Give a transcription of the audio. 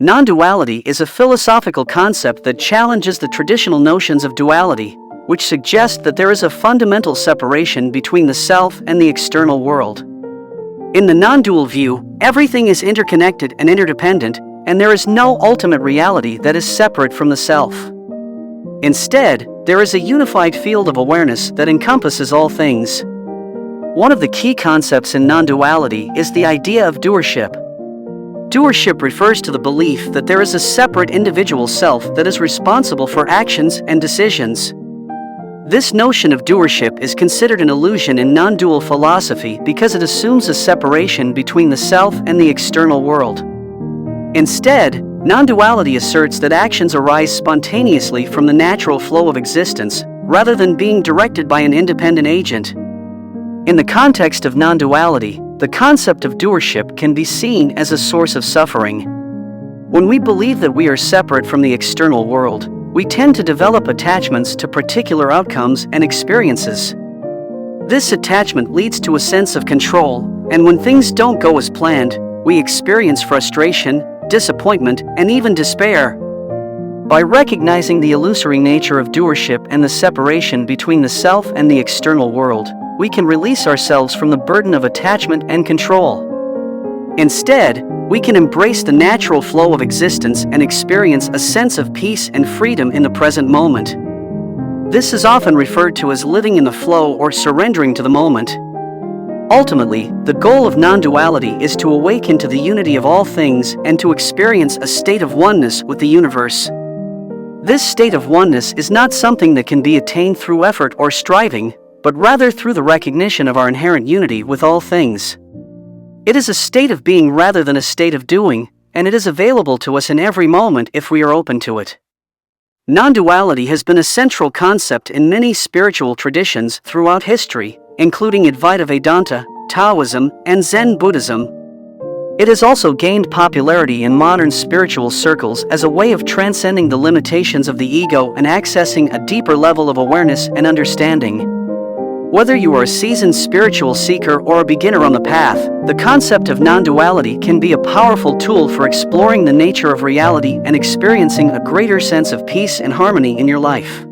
Non-duality is a philosophical concept that challenges the traditional notions of duality, which suggest that there is a fundamental separation between the self and the external world. In the non-dual view, everything is interconnected and interdependent, and there is no ultimate reality that is separate from the self. Instead, there is a unified field of awareness that encompasses all things. One of the key concepts in non-duality is the idea of doership. Doership refers to the belief that there is a separate individual self that is responsible for actions and decisions. This notion of doership is considered an illusion in non-dual philosophy because it assumes a separation between the self and the external world. Instead, non-duality asserts that actions arise spontaneously from the natural flow of existence, rather than being directed by an independent agent. In the context of non-duality, the concept of doership can be seen as a source of suffering. When we believe that we are separate from the external world, we tend to develop attachments to particular outcomes and experiences. This attachment leads to a sense of control, and when things don't go as planned, we experience frustration, disappointment, and even despair. By recognizing the illusory nature of doership and the separation between the self and the external world, we can release ourselves from the burden of attachment and control. Instead, we can embrace the natural flow of existence and experience a sense of peace and freedom in the present moment. This is often referred to as living in the flow or surrendering to the moment. Ultimately, the goal of non-duality is to awaken to the unity of all things and to experience a state of oneness with the universe. This state of oneness is not something that can be attained through effort or striving, but rather through the recognition of our inherent unity with all things. It is a state of being rather than a state of doing, and it is available to us in every moment if we are open to it. Non-duality has been a central concept in many spiritual traditions throughout history, including Advaita Vedanta, Taoism, and Zen Buddhism. It has also gained popularity in modern spiritual circles as a way of transcending the limitations of the ego and accessing a deeper level of awareness and understanding. Whether you are a seasoned spiritual seeker or a beginner on the path, the concept of non-duality can be a powerful tool for exploring the nature of reality and experiencing a greater sense of peace and harmony in your life.